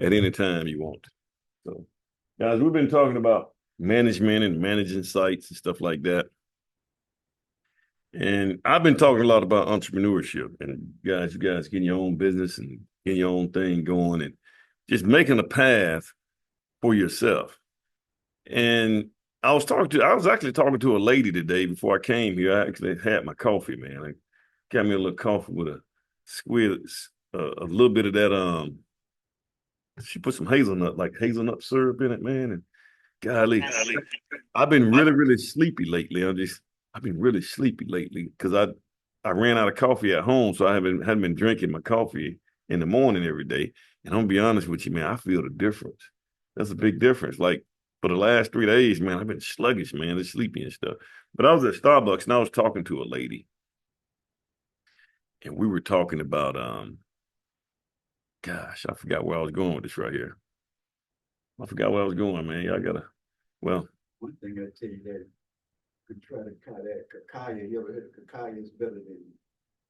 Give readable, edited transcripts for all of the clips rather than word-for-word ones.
at any time you want. So, guys, we've been talking about management and managing sites and stuff like that. And I've been talking a lot about entrepreneurship and you guys getting your own business and getting your own thing going and just making a path for yourself. And I was actually talking to a lady today before I came here. I actually had my coffee, man. I got me a little coffee with a squeeze, a little bit of that. She put some hazelnut syrup in it, man. And golly, I've been really, really sleepy lately. I've been really sleepy lately because I ran out of coffee at home, so I hadn't been drinking my coffee in the morning every day. And I'm gonna be honest with you, man, I feel the difference. That's a big difference. Like for the last 3 days, man, I've been sluggish, man, just sleepy and stuff. But I was at Starbucks and I was talking to a lady, and we were talking about gosh, I forgot where I was going with this right here. I forgot where I was going, man. Y'all gotta well, One thing I tell you that could try to cut that cacao. You ever heard of cacao is better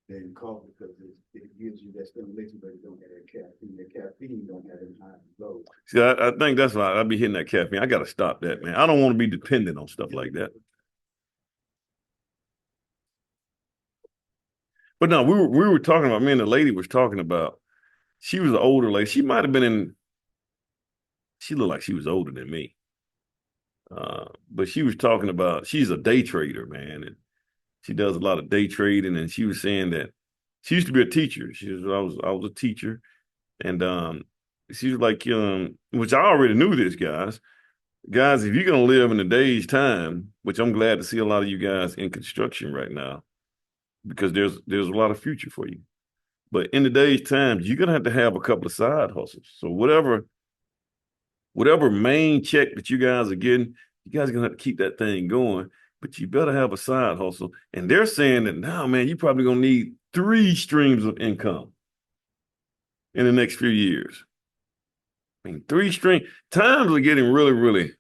than coffee because it gives you that stimulation, but it don't have that caffeine. The caffeine don't have that high low. see, I think that's why I'll be hitting that caffeine. I gotta stop that, man. I don't want to be dependent on stuff like that. But no, we were talking about me and the lady was talking about she was an older lady. She might have been in she looked like she was older than me. But she was talking about she's a day trader, man, and she does a lot of day trading. And she was saying that she used to be a teacher. I was a teacher, and she was like, which I already knew this, guys. If you're gonna live in a day's time, which I'm glad to see a lot of you guys in construction right now, because there's a lot of future for you. But in today's times, you're gonna have to have a couple of side hustles. So whatever main check that you guys are getting, you guys are gonna have to keep that thing going. But you better have a side hustle. And they're saying that now, man, you're probably gonna need 3 streams of income in the next few years. I mean, 3 stream times are getting really, really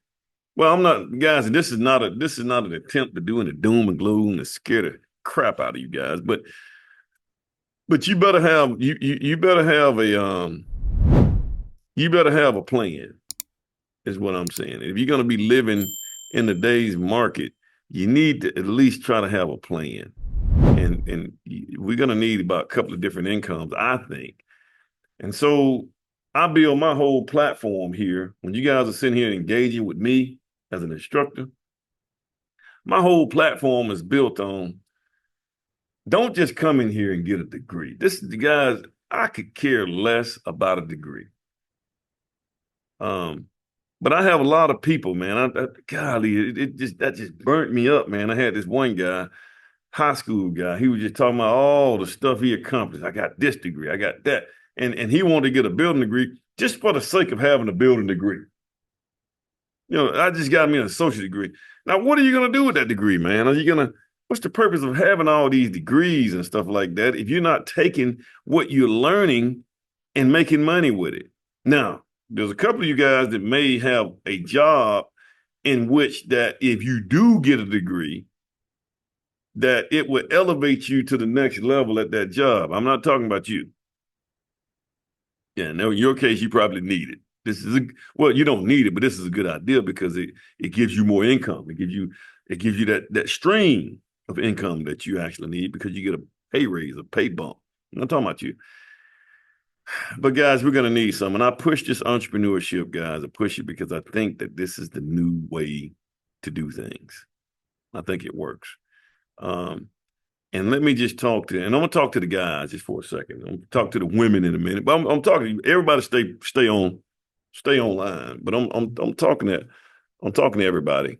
well. I'm not, guys, and this is not an attempt to do any doom and gloom to scare the crap out of you guys, but you better have a plan, is what I'm saying. If you're gonna be living in today's market, you need to at least try to have a plan. And we're gonna need about a couple of different incomes, I think. And so I build my whole platform here. When you guys are sitting here engaging with me as an instructor, my whole platform is built on don't just come in here and get a degree. This is the guys, I could care less about a degree. Um, but I have a lot of people, man. Golly, that just burnt me up, man. I had this one guy, high school guy. He was just talking about all the stuff he accomplished. I got this degree, I got that, and he wanted to get a building degree just for the sake of having a building degree. I just got me an associate degree. Now, what are you gonna do with that degree, man? Are you gonna What's the purpose of having all these degrees and stuff like that if you're not taking what you're learning and making money with it? Now, there's a couple of you guys that may have a job in which that if you do get a degree, that it will elevate you to the next level at that job. I'm not talking about you. Yeah, no, in your case, you probably need it. Well, you don't need it, but this is a good idea because it gives you more income. It gives you that stream of income that you actually need because you get a pay raise, a pay bump. I'm not talking about you. But guys, we're gonna need some. And I push this entrepreneurship, guys. I push it because I think that this is the new way to do things. I think it works. Um, and let me just and I'm gonna talk to the guys just for a second. I'm gonna talk to the women in a minute, but I'm talking to everybody. Stay online. But I'm talking to everybody.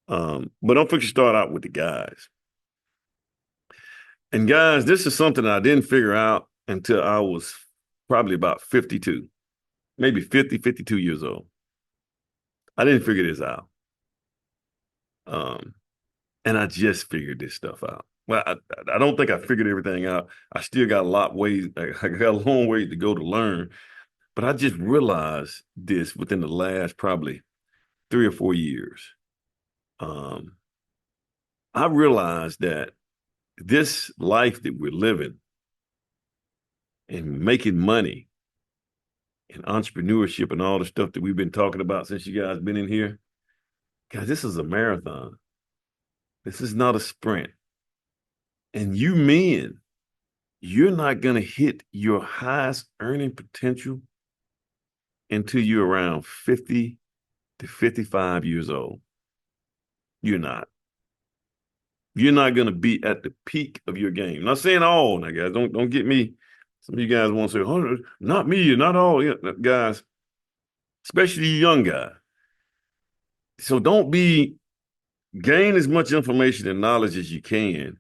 But I'm fixing to start out with the guys. And guys, this is something I didn't figure out until I was probably about 52, maybe 50, 52 years old. I didn't figure this out. And I just figured this stuff out. Well, I don't think I figured everything out. I still got a lot ways. I got a long way to go to learn. But I just realized this within the last probably 3 or 4 years. I realized that this life that we're living and making money and entrepreneurship and all the stuff that we've been talking about since you guys been in here. Guys, this is a marathon. This is not a sprint. And you men, you're not going to hit your highest earning potential until you're around 50 to 55 years old. You're not. You're not going to be at the peak of your game. I'm not saying all now, guys. Don't get me. Some of you guys want to say, oh, not me, not all. Yeah, guys, especially you young guys. So don't be, gain as much information and knowledge as you can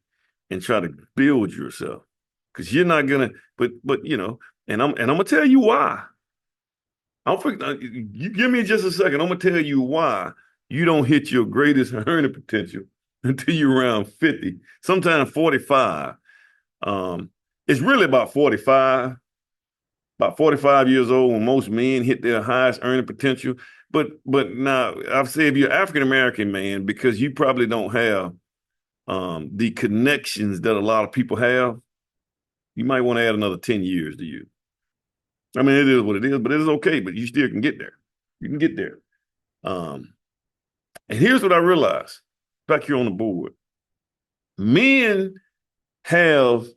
and try to build yourself. Because you're not gonna, but you know, and I'm gonna tell you why. You give me just a second. I'm gonna tell you why you don't hit your greatest earning potential until you're around 50, sometimes 45. It's really about 45, about 45 years old when most men hit their highest earning potential. But now I've said if you're African American man, because you probably don't have the connections that a lot of people have, you might want to add another 10 years to you. I mean, it is what it is, but it is okay, but you still can get there. You can get there. And here's what I realized back here on the board. Men have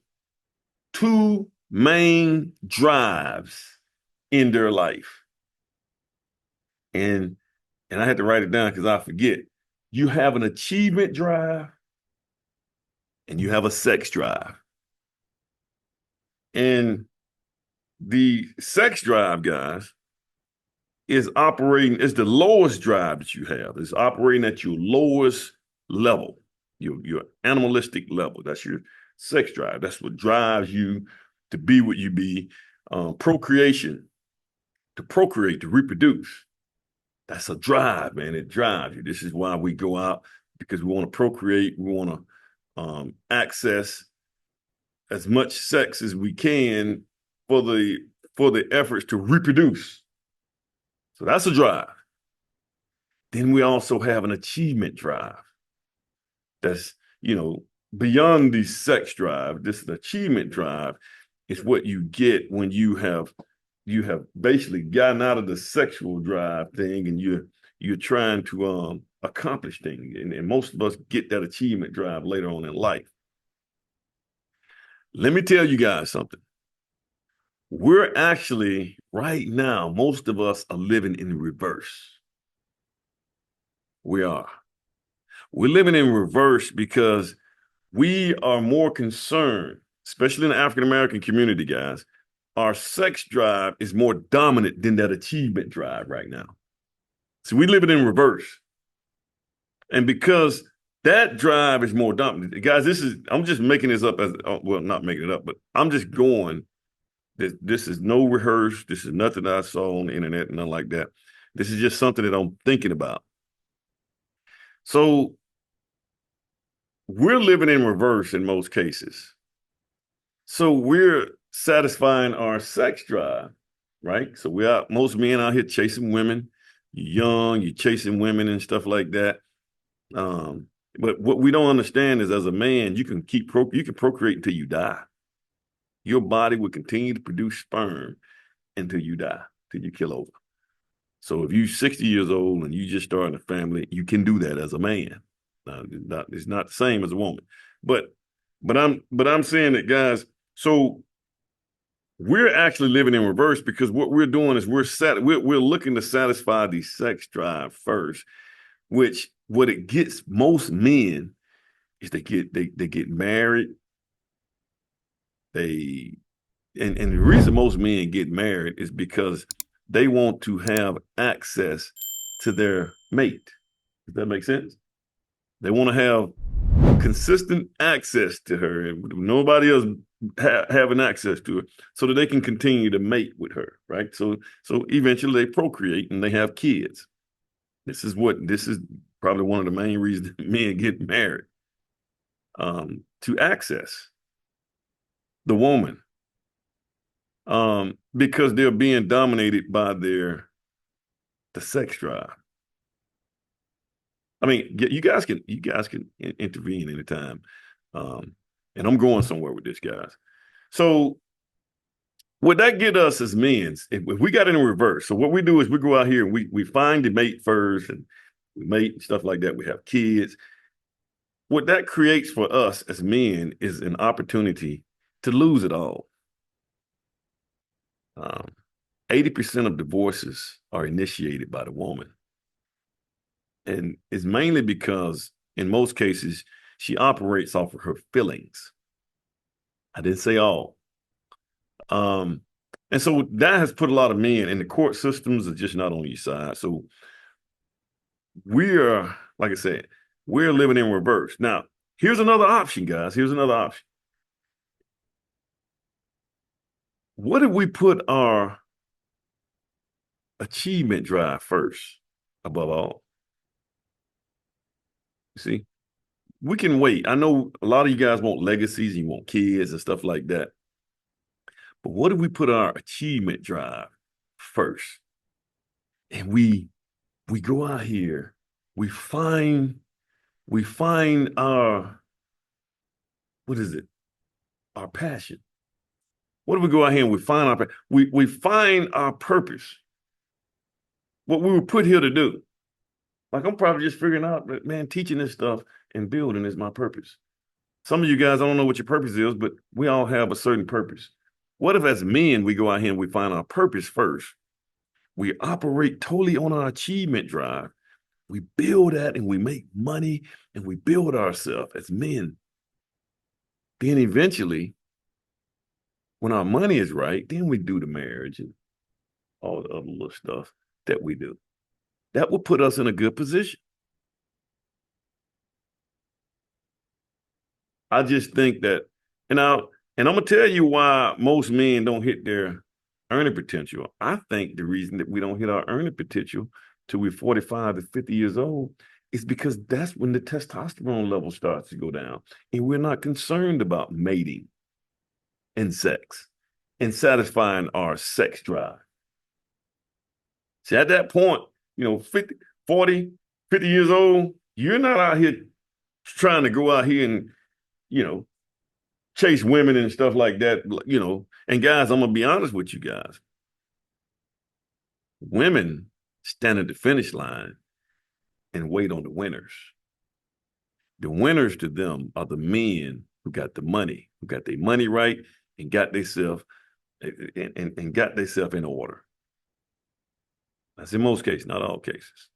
two main drives in their life. And I had to write it down because I forget. You have an achievement drive and you have a sex drive. And the sex drive, guys, is operating, is the lowest drive that you have. It's operating at your lowest level, your animalistic level. That's your sex drive. That's what drives you to be what you be. Procreation, to procreate, to reproduce. That's a drive, man. It drives you. This is why we go out, because we want to procreate. We want to access as much sex as we can for the efforts to reproduce. So that's a drive. Then we also have an achievement drive. That's, beyond the sex drive. This achievement drive is what you get when you have basically gotten out of the sexual drive thing, and you're trying to accomplish things. And most of us get that achievement drive later on in life. Let me tell you guys something. We're actually, right now, most of us are living in reverse. We are. We're living in reverse because we are more concerned, especially in the African American community, guys. Our sex drive is more dominant than that achievement drive right now. So we live it in reverse. And because that drive is more dominant, guys, I'm just making this up well, not making it up, but I'm just going. This is no rehearse. This is nothing I saw on the internet, nothing like that. This is just something that I'm thinking about. So we're living in reverse in most cases. So we're satisfying our sex drive, right? So most men out here chasing women. You're young, you're chasing women and stuff like that. But what we don't understand is, as a man, you can procreate until you die. Your body will continue to produce sperm until you die, till you kill over. So if you're 60 years old and you just starting a family, you can do that as a man. It's not the same as a woman. But I'm saying that, guys, so we're actually living in reverse, because what we're doing is we're looking to satisfy the sex drive first, which what it gets most men is they get married. And the reason most men get married is because they want to have access to their mate. Does that make sense? They want to have consistent access to her, and nobody else having access to her, so that they can continue to mate with her, right? So eventually they procreate and they have kids. This is probably one of the main reasons men get married, to access the woman, because they're being dominated by the sex drive. I mean, you guys can intervene anytime, and I'm going somewhere with this, guys. So Would that get us as men if we got in reverse? So what we do is we go out here and we find the mate first and we mate and stuff like that. We have kids. What that creates for us as men is an opportunity to lose it all. 80% of divorces are initiated by the woman. And it's mainly because, in most cases, she operates off of her feelings. I didn't say all. And so that has put a lot of men, and the court systems are just not on your side. So we're, like I said, we're living in reverse. Now, here's another option, guys. Here's another option. What if we put our achievement drive first above all? You see, we can wait. I know a lot of you guys want legacies, you want kids and stuff like that. But what if we put our achievement drive first? And we go out here, we find our, what is it? Our passion. What if we go out here and we find our purpose? What we were put here to do. Like I'm probably just figuring out that, man, teaching this stuff and building is my purpose. Some of you guys, I don't know what your purpose is, but we all have a certain purpose. What if as men, we go out here and we find our purpose first? We operate totally on our achievement drive. We build that and we make money and we build ourselves as men. Then eventually, when our money is right, then we do the marriage and all the other little stuff that we do. That will put us in a good position. I just think that, and I'm gonna tell you why most men don't hit their earning potential. I think the reason that we don't hit our earning potential till we're 45 to 50 years old is because that's when the testosterone level starts to go down, and we're not concerned about mating and sex and satisfying our sex drive. See, at that point, 50, 40, 50 years old, you're not out here trying to go out here and, chase women and stuff like that, And guys, I'm going to be honest with you guys. Women stand at the finish line and wait on the winners. The winners to them are the men who got the money, who got their money right and got themselves and got themselves in order. That's in most cases, not all cases.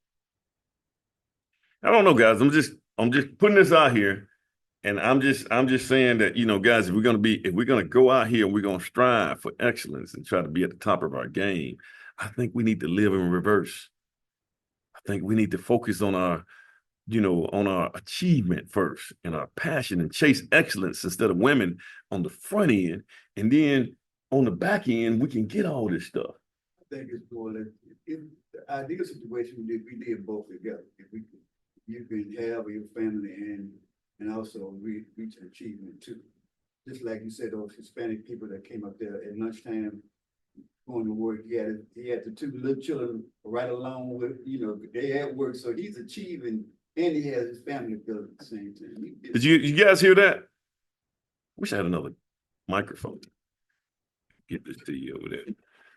I don't know, guys. I'm just putting this out here, and I'm just saying that, guys, if we're gonna go out here and we're gonna strive for excellence and try to be at the top of our game, I think we need to live in reverse. I think we need to focus on our achievement first and our passion and chase excellence instead of women on the front end, and then on the back end we can get all this stuff. I think it's more like the ideal situation if we live both together. If you can have your family and also reach an achievement too. Just like you said, those Hispanic people that came up there at lunchtime going to work, he had the two little children right along with, they at work, so he's achieving and he has his family built at the same time. Did you guys hear that? Wish I had another microphone to get this to you over there.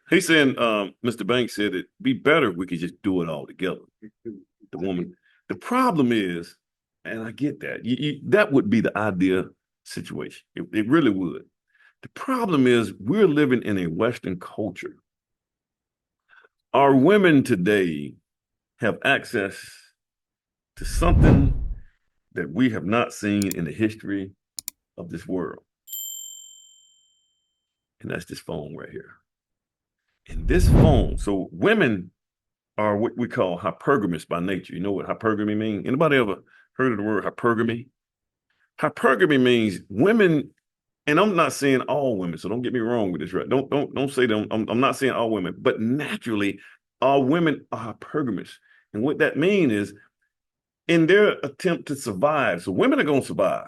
He's saying, Mr. Banks said it'd be better if we could just do it all together. The woman. The problem is, and I get that, that would be the ideal situation. It really would. The problem is we're living in a Western culture. Our women today have access to something that we have not seen in the history of this world. And that's this phone right here. And this phone, so women are what we call hypergamous by nature. You know what hypergamy means? Anybody ever heard of the word hypergamy? Hypergamy means women, and I'm not saying all women, so don't get me wrong with this, right? Don't say that. I'm not saying all women, but naturally, all women are hypergamous. And what that means is in their attempt to survive, so women are going to survive.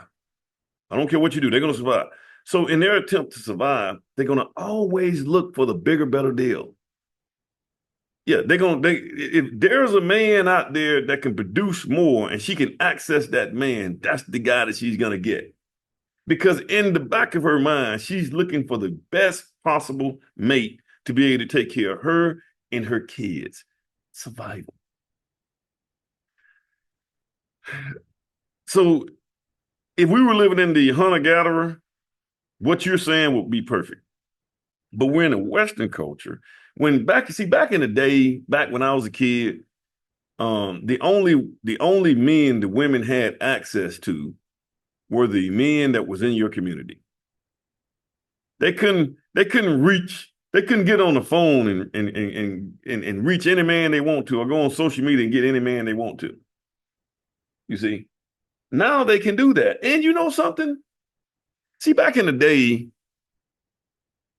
I don't care what you do, they're going to survive. So in their attempt to survive, they're going to always look for the bigger, better deal. Yeah, if there's a man out there that can produce more and she can access that man, that's the guy that she's going to get. Because in the back of her mind, she's looking for the best possible mate to be able to take care of her and her kids. Survival. So if we were living in the hunter-gatherer, what you're saying would be perfect. But we're in a Western culture. Back in the day, back when I was a kid, the only men the women had access to were the men that was in your community. They couldn't get on the phone and reach any man they want to, or go on social media and get any man they want to. You see, now they can do that. And you know something? See, back in the day,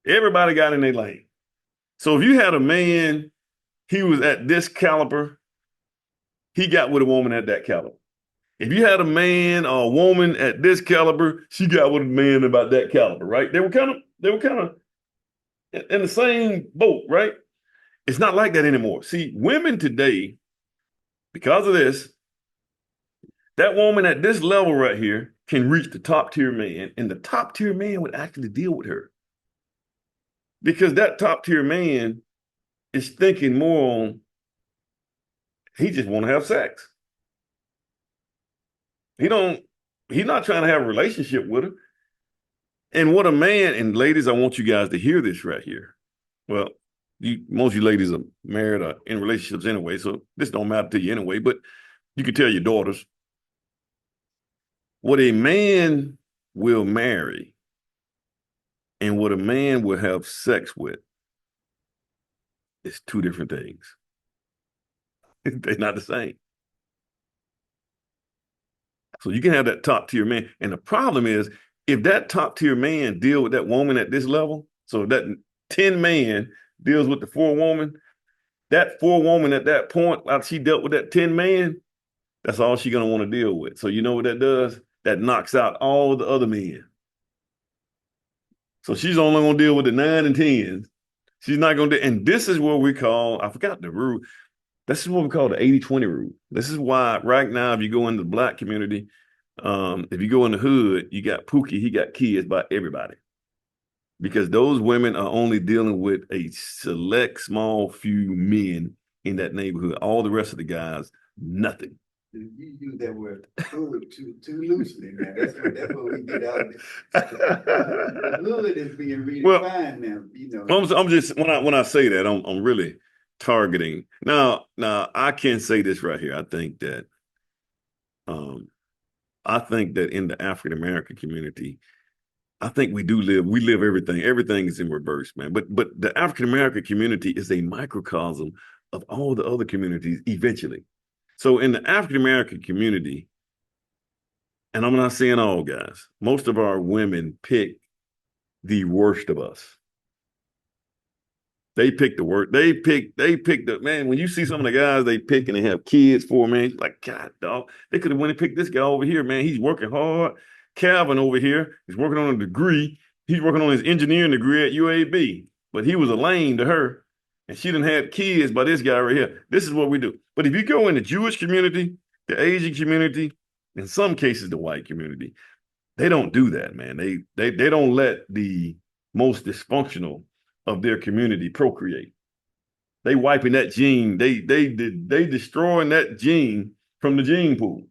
everybody got in their lane. So if you had a man, he was at this caliber, he got with a woman at that caliber. If you had a man or a woman at this caliber, she got with a man about that caliber, right? They were kind of in the same boat, right? It's not like that anymore. See, women today, because of this, that woman at this level right here can reach the top tier man, and the top tier man would actually deal with her. Because that top tier man is thinking more on, he just want to have sex. He's not trying to have a relationship with her. And what a man, and ladies, I want you guys to hear this right here. Well, most of you ladies are married or in relationships anyway, so this don't matter to you anyway, but you can tell your daughters. What a man will marry and what a man will have sex with is two different things. They're not the same. So you can have that top tier man. And the problem is, if that top tier man deal with that woman at this level, so that 10 man deals with the 4 woman, that 4 woman at that point, like she dealt with that 10 man, that's all she's going to want to deal with. So you know what that does? That knocks out all the other men. So she's only going to deal with the 9 and 10s. She's not going to, and this is what we call, I forgot the rule. This is what we call the 80-20 rule. This is why right now, if you go in the Black community, if you go in the hood, you got Pookie, he got kids by everybody. Because those women are only dealing with a select small few men in that neighborhood. All the rest of the guys, nothing. You use that word hood too loosely, man. That's what we get out of it. The hood is being redefined now, you know. I'm just when I say that, I'm really targeting. Now I can say this right here. I think that in the African American community, I think we live everything. Everything is in reverse, man. But the African American community is a microcosm of all the other communities eventually. So in the African American community, and I'm not saying all guys, most of our women pick the worst of us. They pick the worst. They pick the man. When you see some of the guys they pick and they have kids for, man, like, God, dog, they could have went and picked this guy over here, man. He's working hard. Calvin over here is working on a degree. He's working on his engineering degree at UAB, but he was a lame to her. And she didn't have kids by this guy right here. This is what we do. But if you go in the Jewish community, the Asian community, in some cases the white community, they don't do that, man. They don't let the most dysfunctional of their community procreate. They wiping that gene. They destroying that gene from the gene pool.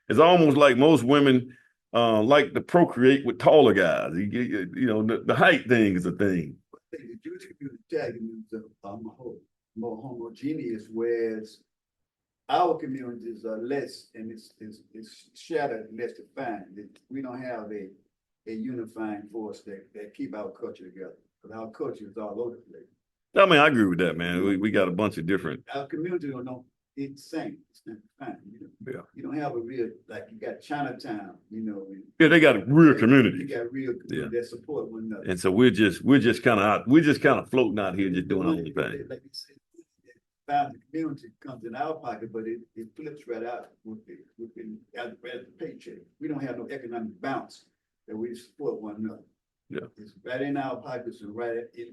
It's almost like most women like to procreate with taller guys. You know, the height thing is a thing. The Jewish community is more homogeneous, whereas our communities are less, and it's shattered, less defined. We don't have a unifying force that keep our culture together, because our culture is all over the place. I mean, I agree with that, man. We got a bunch of different. Our community don't know it's the same. It's not defined. You know? Yeah. You don't have a real, like you got Chinatown, you know. Yeah, they got a real community. You got real community that support one another. And so we're just kind of floating out here, just doing our own thing. Like you said, the community comes in our pocket, but it flips right out with the paycheck. We don't have no economic bounce that we support one another. Yeah, it's right in our pockets and right in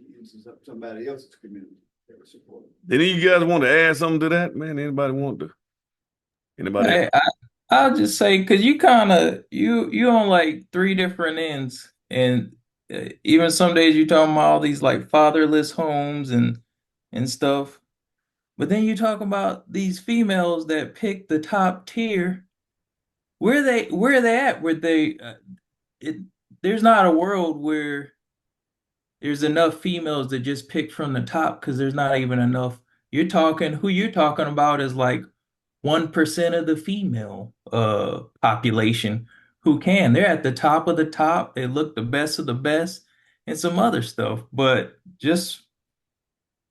somebody else's community that we support. Any of you guys want to add something to that, man? Anybody want to? Anybody? Hey, I'll just say because you kind of you on like three different ends, and even some days you talking about all these like fatherless homes and stuff, but then you talk about these females that pick the top tier. Where are they at? Where they it there's not a world where there's enough females that just pick from the top because there's not even enough. Who you're talking about is like 1% of the female population who can. They're at the top of the top. They look the best of the best and some other stuff. But just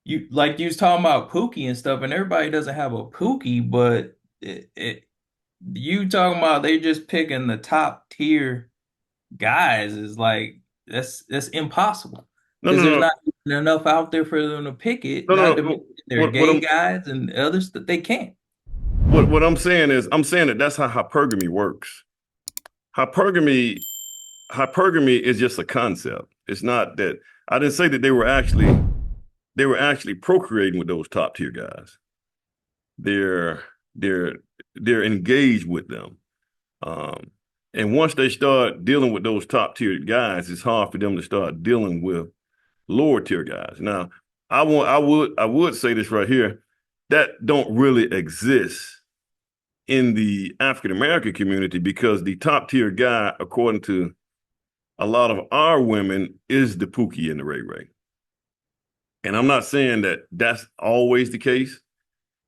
you like you was talking about Pookie and stuff, and everybody doesn't have a Pookie, but you talking about they just picking the top tier guys is like that's impossible No, because no, there's no, not even enough out there for them to pick it. no, Not no. to mention they're What gay I'm guys and others that they can't. what I'm saying is I'm saying that that's how hypergamy works. Hypergamy hypergamy is just a concept. It's not that I didn't say that they were actually procreating with those top tier guys. They're they're they're engaged with them. Um, and once they start dealing with those top tier guys, it's hard for them to start dealing with lower tier guys. Now, I would say this right here, that don't really exist in the African American community because the top tier guy, according to a lot of our women, is the Pookie and the Ray Ray. And I'm not saying that that's always the case,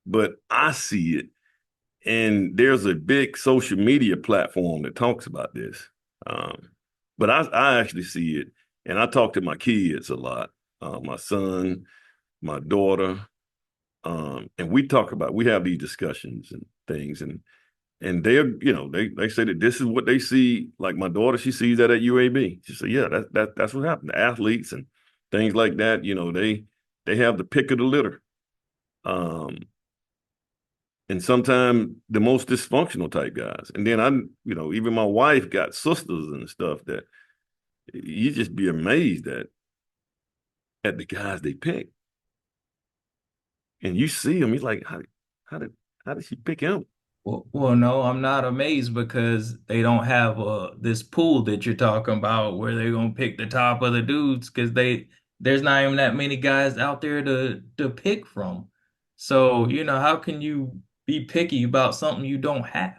but I see it. And there's a big social media platform that talks about this. Um, but I actually see it, and I talk to my kids a lot, my son, my daughter, and we have these discussions and things, and they say that this is what they see. Like my daughter, she sees that at UAB. She said, yeah, that's what happened. The athletes and things like that, they have the pick of the litter. Um, and sometimes the most dysfunctional type guys. And then even my wife got sisters and stuff that you just be amazed at the guys they pick. And you see them, he's like, how did how did she pick him? Well, no, I'm not amazed because they don't have this pool that you're talking about where they're gonna pick the top of the dudes because there's not even that many guys out there to pick from. So, how can you be picky about something you don't have?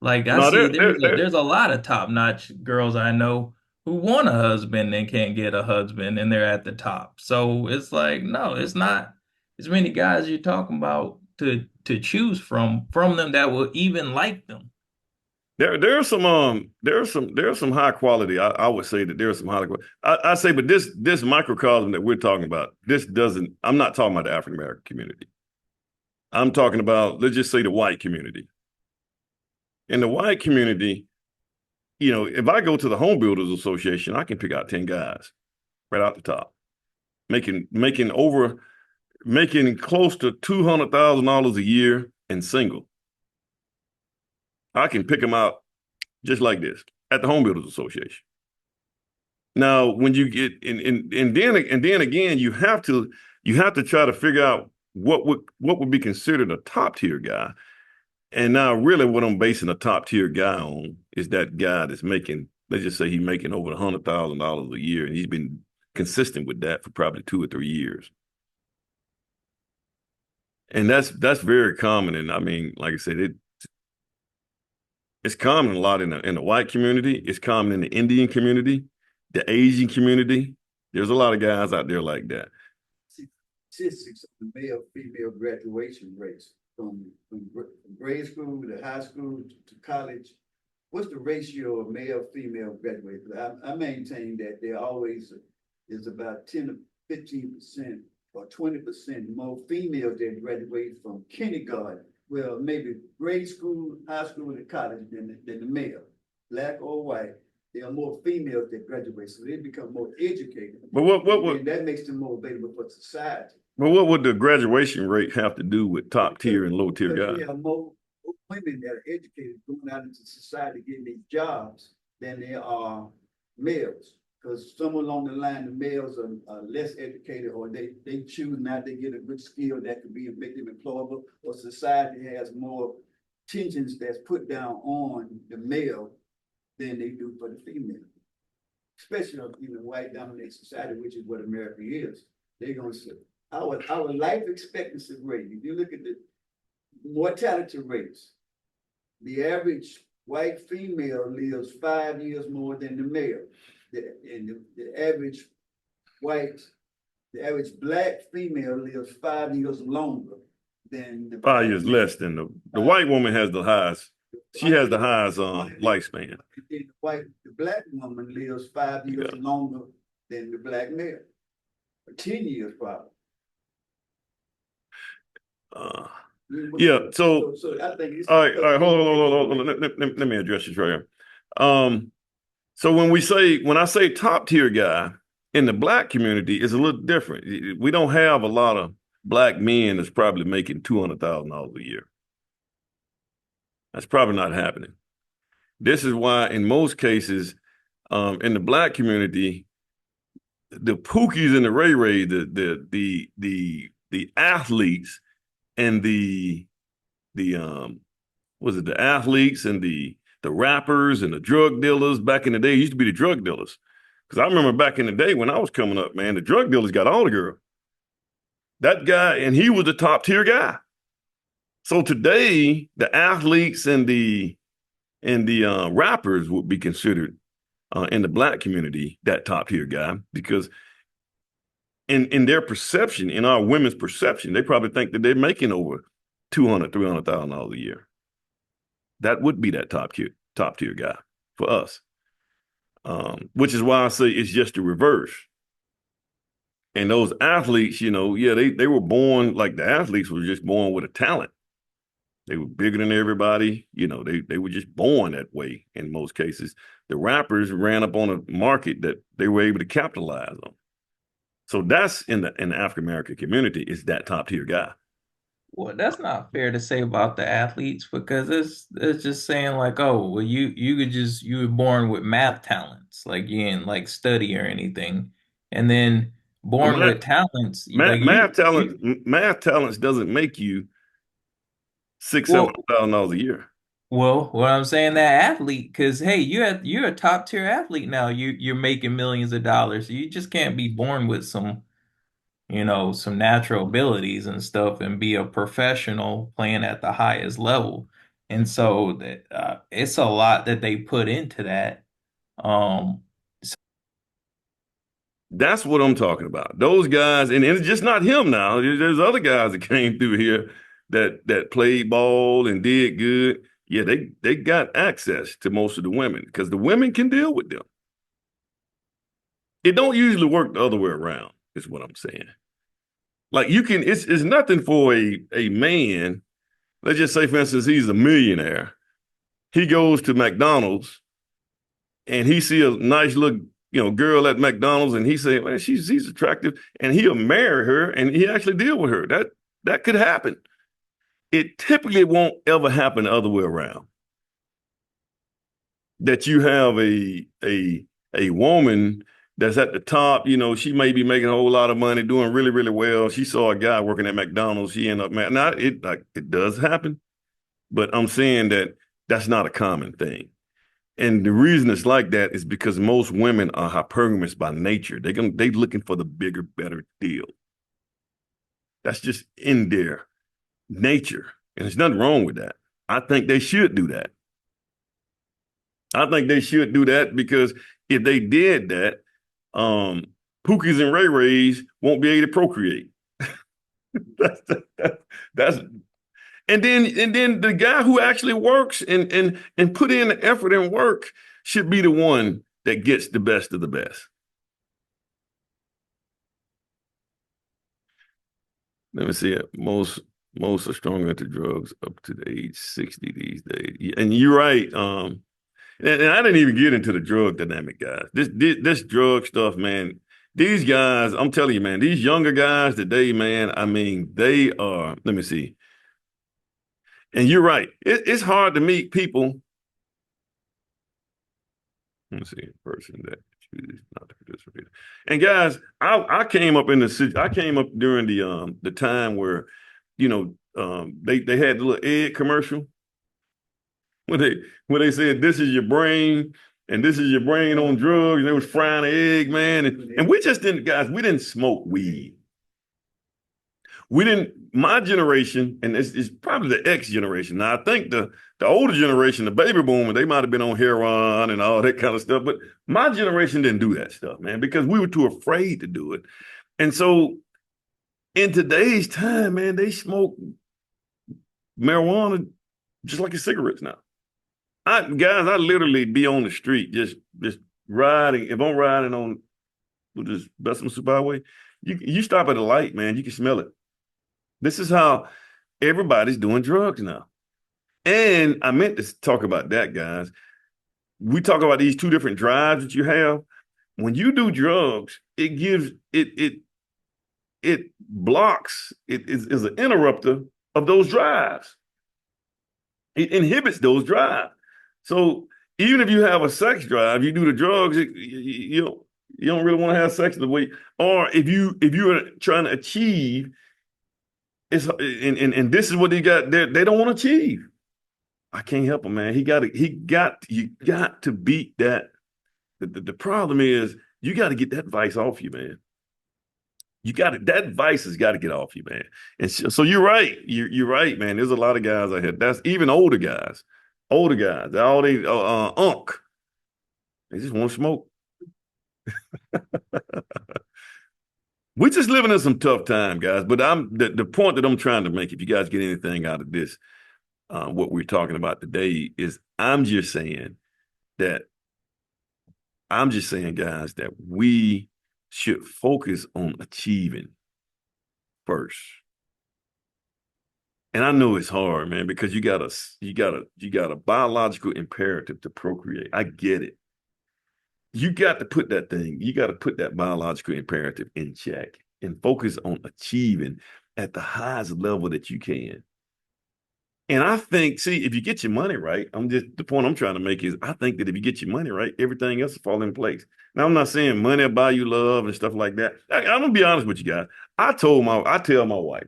Like I No, see they're there's a lot of top-notch girls I know who want a husband and can't get a husband and they're at the top. So it's like, no, it's not as many guys you're talking about to choose from them that will even like them. there are there are some high quality. I would say that there are some high quality. I say, but this microcosm that we're talking about, this doesn't. I'm not talking about the African American community. I'm talking about, let's just say, the white community. In the white community, if I go to the Home Builders Association, I can pick out 10 guys right out the top, making close to $200,000 a year and single. I can pick them out just like this at the Home Builders Association. Now, when you get and then again, you have to try to figure out what would be considered a top tier guy. And now, really, what I'm basing a top tier guy on is that guy that's making, let's just say he's making over $100,000 a year, and he's been consistent with that for probably 2 or 3 years. And that's very common. And I mean, like I said, it's common a lot in the white community. It's common in the Indian community, the Asian community. There's a lot of guys out there like that. Statistics of the male female graduation rates from grade school to high school to college. What's the ratio of male female graduates? I maintain that there always is about 10 to 15% or 20% more females that graduate from kindergarten, well, maybe grade school, high school, and college than the male, black or white. There are more females that graduate, so they become more educated. But and that makes them more available for society. what would the graduation rate have to do with top tier and low tier guys? We have more women that are educated going out into society getting these jobs than there are males. Because somewhere along the line, the males are less educated, or they choose not to get a good skill that could make them employable, or society has more tensions that's put down on the male than they do for the female. Especially in a white dominated society, which is what America is. They're gonna say our life expectancy rate, if you look at the mortality rates, the average white female lives 5 years more than the male. The average black female lives 5 years longer than the 5 years less than the white woman has the highest. She has the highest lifespan. The black woman lives 5 years longer than the black male. 10 years probably. Yeah. So I think it's all right. Hold on. Let me address this right here. So when I say top tier guy in the black community, it's a little different. We don't have a lot of black men that's probably making $200,000 a year. That's probably not happening. This is why, in most cases, in the black community, the Pookies and the Ray Ray, the athletes and the athletes and the rappers and the drug dealers back in the day used to be the drug dealers. Because I remember back in the day when I was coming up, man, the drug dealers got all the girls. That guy, and he was a top tier guy. So today, the athletes and the rappers would be considered in the black community that top tier guy, because in their perception, in our women's perception, they probably think that they're making over $200,000-$300,000 a year. That would be that top tier guy for us, which is why I say it's just the reverse. And those athletes, they were born, like the athletes were just born with a talent. They were bigger than everybody. They were just born that way in most cases. The rappers ran up on a market that they were able to capitalize on. So that's in the African American community, is that top tier guy. Well, that's not fair to say about the athletes, because it's just saying like, oh, well, you were born with math talents, like you didn't like study or anything, and then born with talents, math talents doesn't make you $600,000-$700,000 a year. Well, what I'm saying, that athlete, because hey, you're a top tier athlete now. You're making millions of dollars. You just can't be born with some natural abilities and stuff and be a professional playing at the highest level. And so that it's a lot that they put into that. That's what I'm talking about. Those guys, and it's just not him now. There's other guys that came through here that played ball and did good. Yeah, they got access to most of the women because the women can deal with them. It don't usually work the other way around, is what I'm saying. Like it's nothing for a man. Let's just say, for instance, he's a millionaire. He goes to McDonald's and he see a nice little, girl at McDonald's, and he say, well, she's attractive, and he'll marry her and he actually deal with her. That could happen. It typically won't ever happen the other way around. That you have a woman that's at the top, she may be making a whole lot of money, doing really, really well. She saw a guy working at McDonald's. She ended up marrying. Now, it does happen, but I'm saying that that's not a common thing. And the reason it's like that is because most women are hypergamous by nature. They looking for the bigger, better deal. That's just in their nature, and there's nothing wrong with that. I think they should do that. I think they should do that, because if they did that, Pookies and Ray Rays won't be able to procreate. that's and then the guy who actually works and put in the effort and work should be the one that gets the best of the best. Let me see it. Most are stronger into drugs up to the age 60 these days. And you're right. And I didn't even get into the drug dynamic, guys. This drug stuff, man. These guys, I'm telling you, man, these younger guys today, man, I mean, they are, let me see. And you're right. It's hard to meet people. Let me see, a person that chooses not to participate. And guys, I came up during the time where, they had the little egg commercial. when they said this is your brain and this is your brain on drugs, and they was frying an egg, man. And we just didn't, guys, we didn't smoke weed. We didn't, my generation, and it's probably the X generation. Now, I think the older generation, the baby boomer, they might have been on heroin and all that kind of stuff. But my generation didn't do that stuff, man, because we were too afraid to do it. And so in today's time, man, they smoke marijuana just like your cigarettes now. I literally be on the street just riding. If I'm riding on this Bessemer Superhighway, you stop at a light, man, you can smell it. This is how everybody's doing drugs now. And I meant to talk about that, guys. We talk about these two different drives that you have. When you do drugs, it gives it blocks, it is an interrupter of those drives. It inhibits those drives. So even if you have a sex drive, you do the drugs, you don't really want to have sex the way, or if you are trying to achieve, it's and this is what they got, they don't want to achieve. I can't help him, man. You got to beat that. The problem is you got to get that vice off you, man. That vice has got to get off you, man. And so you're right. You're right, man. There's a lot of guys out here. That's even older guys. They're all they unk. They just want to smoke. We're just living in some tough time, guys. But the point that I'm trying to make, if you guys get anything out of this, what we're talking about today is I'm just saying, guys, that we should focus on achieving first. And I know it's hard, man, because you got a biological imperative to procreate. I get it. You got to put that biological imperative in check and focus on achieving at the highest level that you can. And I think, see, if you get your money right, the point I'm trying to make is I think that if you get your money right, everything else will fall in place. Now, I'm not saying money will buy you love and stuff like that. I'm gonna be honest with you guys. I tell my wife,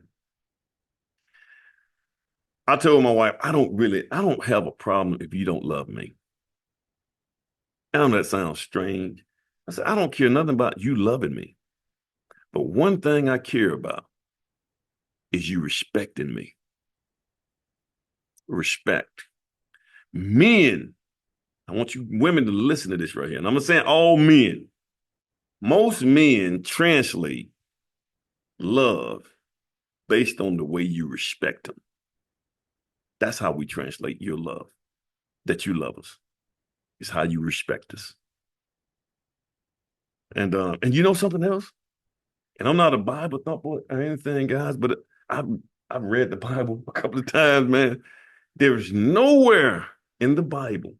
I don't have a problem if you don't love me. I know that sounds strange. I said, I don't care nothing about you loving me. But one thing I care about is you respecting me. Respect. Men, I want you women to listen to this right here. And I'm saying all men. Most men translate love based on the way you respect them. That's how we translate your love, that you love us. It's how you respect us. And you know something else? And I'm not a Bible thumper or anything, guys, but I've read the Bible a couple of times, man. There's nowhere in the Bible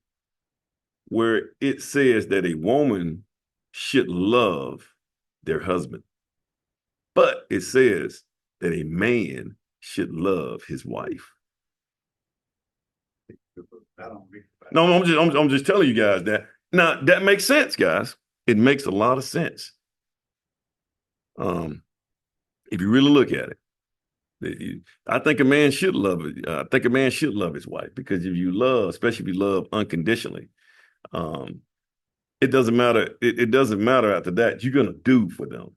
where it says that a woman should love their husband. But it says that a man should love his wife. No, I'm just telling you guys that. Now, that makes sense, guys. It makes a lot of sense. If you really look at it. I think a man should love it. I think a man should love his wife, because if you love, especially if you love unconditionally, it doesn't matter. It doesn't matter after that. You're gonna do for them.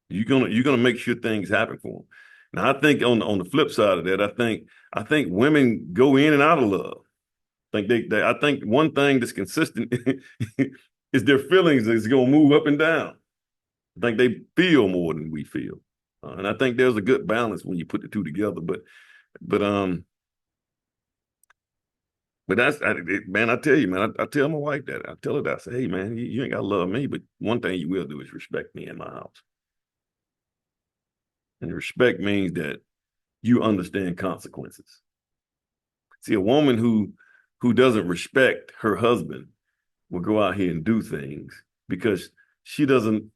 You're gonna make sure things happen for them. Now, I think on the flip side of that, I think women go in and out of love. I think one thing that's consistent is their feelings is gonna move up and down. I think they feel more than we feel. And I think there's a good balance when you put the two together. But man, I tell you, man, I tell my wife that. I tell her that. I say, hey, man, you ain't got to love me, but one thing you will do is respect me in my house. And respect means that you understand consequences. See, a woman who doesn't respect her husband will go out here and do things because she don't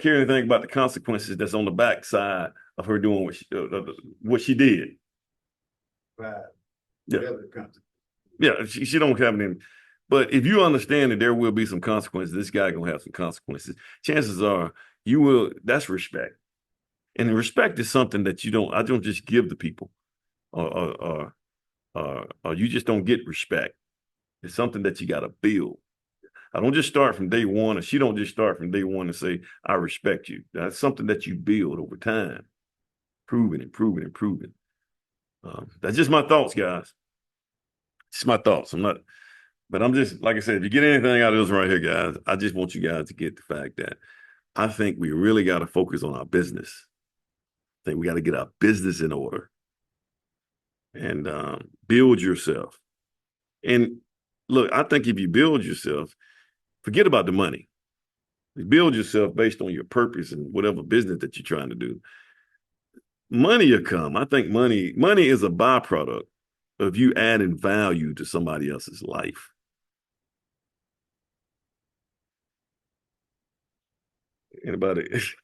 care anything about the consequences that's on the backside of her doing what she did. Right. Yeah. Yeah, she don't have any. But if you understand that there will be some consequences, this guy gonna have some consequences. Chances are you will. That's respect, and respect is something that I don't just give to people, or or you just don't get respect. It's something that you got to build. I don't just start from day one, or she don't just start from day one and say, I respect you. That's something that you build over time, proving, improving, improving. That's just my thoughts, guys. It's my thoughts. But I'm just, like I said, if you get anything out of this right here, guys, I just want you guys to get the fact that I think we really got to focus on our business. I think we got to get our business in order and build yourself. And look, I think if you build yourself, forget about the money. You build yourself based on your purpose and whatever business that you're trying to do. Money will come. I think money is a byproduct of you adding value to somebody else's life. Anybody? If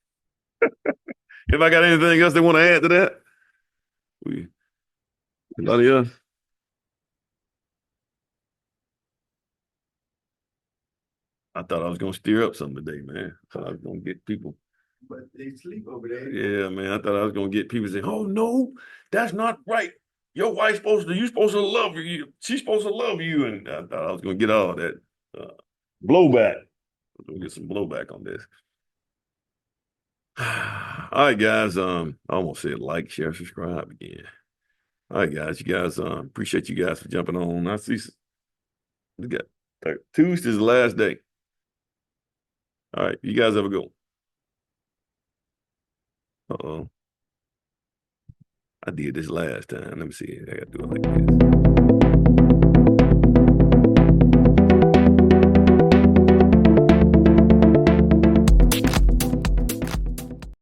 I got anything else they want to add to that? Anybody else? I thought I was gonna stir up something today, man. I thought I was gonna get people. But they sleep over there. Yeah, man. I thought I was gonna get people saying, "Oh no, that's not right. Your wife's you supposed to love you. She's supposed to love you." And I thought I was gonna get all that blowback. I'm gonna get some blowback on this. All right, guys. I almost said like, share, subscribe again. All right, guys. You guys, appreciate you guys for jumping on. I see. We got Tuesday's the last day. All right, you guys have a good one. Uh-oh. I did this last time. Let me see. I gotta do it like this.